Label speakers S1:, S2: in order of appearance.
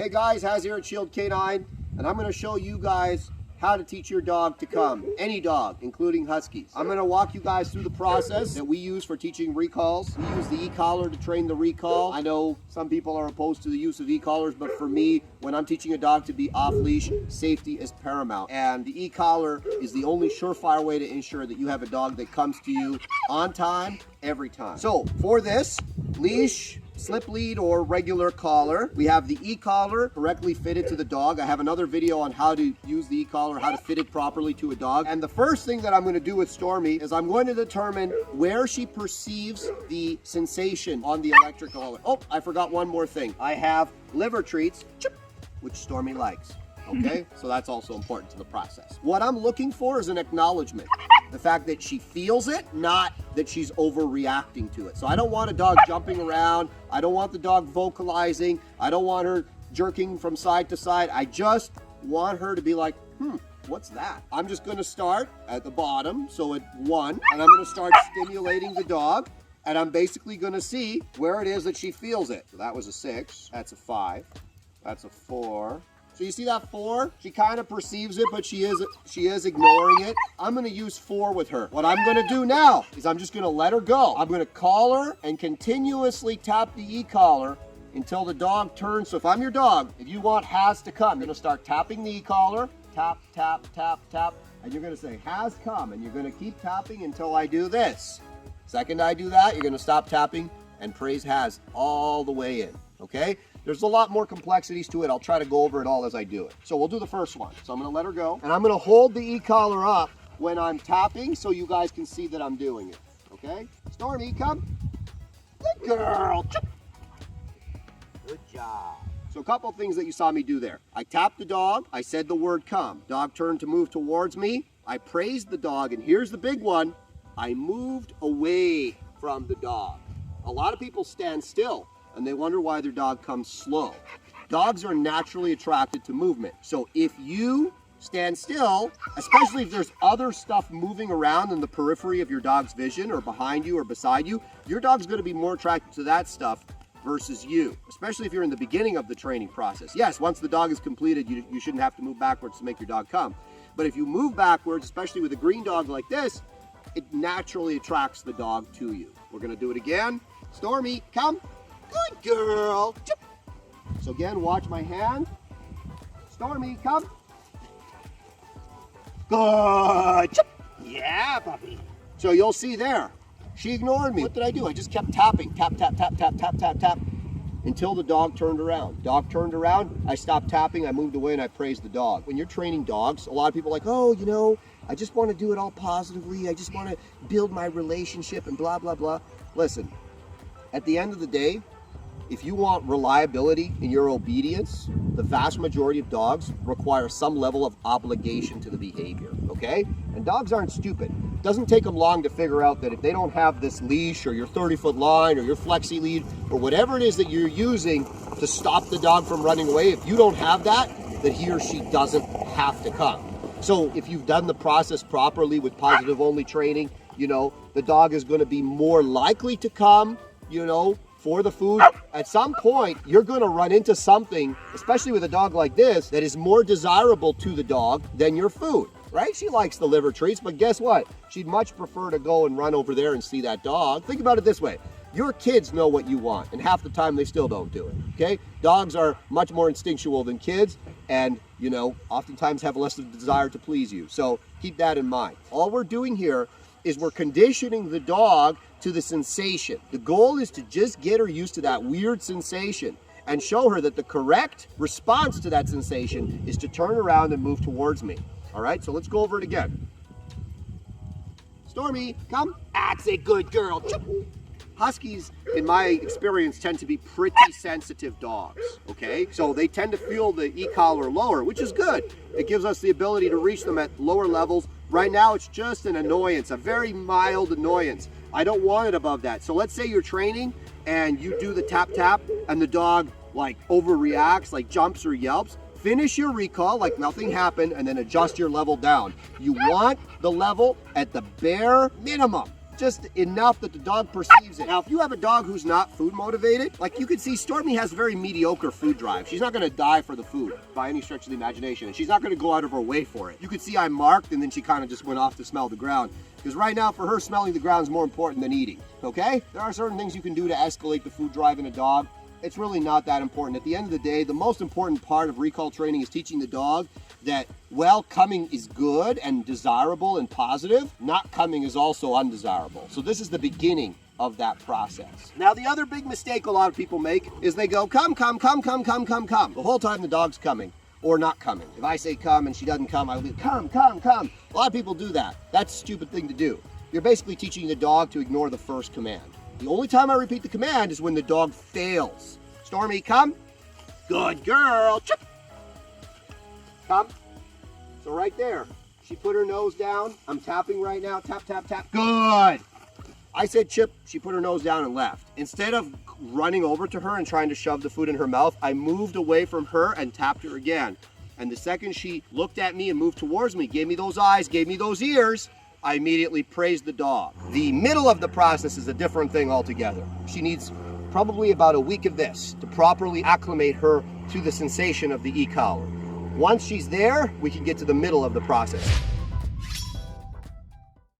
S1: Hey guys, Haz here at Shield K9, and I'm going to show you guys how to teach your dog to come. Any dog, including Huskies. I'm going to walk you guys through the process that we use for teaching recalls. We use the e-collar to train the recall. I know some people are opposed to the use of e-collars, but for me, when I'm teaching a dog to be off-leash, safety is paramount. And the e-collar is the only surefire way to ensure that you have a dog that comes to you on time, every time. So for this, leash, slip lead, or regular collar. We have the e-collar correctly fitted to the dog. I have another video on how to use the e-collar, how to fit it properly to a dog. And the first thing that I'm going to do with Stormy is I'm going to determine where she perceives the sensation on the electric collar. Oh, I forgot one more thing. I have liver treats, which Stormy likes. Okay, so that's also important to the process. What I'm looking for is an acknowledgement. The fact that she feels it, not that she's overreacting to it. So I don't want a dog jumping around. I don't want the dog vocalizing. I don't want her jerking from side to side. I just want her to be like, what's that? I'm just gonna start at the bottom, so at 1, and I'm gonna start stimulating the dog, and I'm basically gonna see where it is that she feels it. So that was a 6, that's a 5, that's a 4. So you see that 4? She kind of perceives it, but she is ignoring it. I'm going to use 4 with her. What I'm going to do now is I'm just going to let her go. I'm going to collar and continuously tap the e-collar until the dog turns. So if I'm your dog, if you want Haz to come, you're going to start tapping the e-collar. Tap, tap, tap, tap. And you're going to say, Haz, come. And you're going to keep tapping until I do this. Second I do that, you're going to stop tapping and praise Haz all the way in. Okay? There's a lot more complexities to it. I'll try to go over it all as I do it. So we'll do the first one. So I'm going to let her go. And I'm going to hold the e-collar up when I'm tapping so you guys can see that I'm doing it. Okay? Stormy, come. Good girl. Good job. So a couple things that you saw me do there. I tapped the dog. I said the word come. Dog turned to move towards me. I praised the dog. And here's the big one. I moved away from the dog. A lot of people stand still and they wonder why their dog comes slow. Dogs are naturally attracted to movement. So if you stand still, especially if there's other stuff moving around in the periphery of your dog's vision or behind you or beside you, your dog's going to be more attracted to that stuff versus you, especially if you're in the beginning of the training process. Yes, once the dog is completed, you shouldn't have to move backwards to make your dog come. But if you move backwards, especially with a green dog like this, it naturally attracts the dog to you. We're going to do it again. Stormy, come. Good girl. So again, watch my hand. Stormy, come. Good. Yeah, puppy. So you'll see there, she ignored me. What did I do? I just kept tapping. Tap, tap, tap, tap, tap, tap, tap, until the dog turned around. Dog turned around, I stopped tapping, I moved away, and I praised the dog. When you're training dogs, a lot of people are like, oh, you know, I just want to do it all positively. I just want to build my relationship and blah, blah, blah. Listen, at the end of the day, if you want reliability in your obedience, the vast majority of dogs require some level of obligation to the behavior, okay? And dogs aren't stupid. It doesn't take them long to figure out that if they don't have this leash or your 30-foot line or your flexi lead or whatever it is that you're using to stop the dog from running away, if you don't have that, that he or she doesn't have to come. So if you've done the process properly with positive only training, you know, the dog is going to be more likely to come, you know, for the food. At some point, you're going to run into something, especially with a dog like this, that is more desirable to the dog than your food, right? She likes the liver treats, but guess what? She'd much prefer to go and run over there and see that dog. Think about it this way. Your kids know what you want, and half the time they still don't do it, okay? Dogs are much more instinctual than kids, and, you know, oftentimes have less of a desire to please you. So keep that in mind. All we're doing here is we're conditioning the dog to the sensation. The goal is to just get her used to that weird sensation and show her that the correct response to that sensation is to turn around and move towards me. All right, so let's go over it again. Stormy, come. That's a good girl. Huskies, in my experience, tend to be pretty sensitive dogs, okay? So they tend to feel the e-collar lower, which is good. It gives us the ability to reach them at lower levels. Right now, it's just an annoyance, a very mild annoyance. I don't want it above that. So let's say you're training and you do the tap tap and the dog like overreacts, like jumps or yelps. Finish your recall like nothing happened and then adjust your level down. You want the level at the bare minimum just enough that the dog perceives it. Now, if you have a dog who's not food motivated, like you can see Stormy has very mediocre food drive. She's not gonna die for the food by any stretch of the imagination, and she's not gonna go out of her way for it. You can see I marked, and then she kind of just went off to smell the ground. Because right now, for her, smelling the ground is more important than eating, okay? There are certain things you can do to escalate the food drive in a dog. It's really not that important. At the end of the day, the most important part of recall training is teaching the dog that, well, coming is good and desirable and positive. Not coming is also undesirable. So this is the beginning of that process. Now, the other big mistake a lot of people make is they go, come, come, come, come, come, come, come. The whole time the dog's coming or not coming. If I say come and she doesn't come, I'll be, come, come, come. A lot of people do that. That's a stupid thing to do. You're basically teaching the dog to ignore the first command. The only time I repeat the command is when the dog fails. Stormy, come. Good girl. Chip. Come. So right there, she put her nose down. I'm tapping right now. Tap, tap, tap. Good. I said chip. She put her nose down and left. Instead of running over to her and trying to shove the food in her mouth, I moved away from her and tapped her again. And the second she looked at me and moved towards me, gave me those eyes, gave me those ears, I immediately praised the dog. The middle of the process is a different thing altogether. She needs probably about a week of this to properly acclimate her to the sensation of the e-collar. Once she's there, we can get to the middle of the process.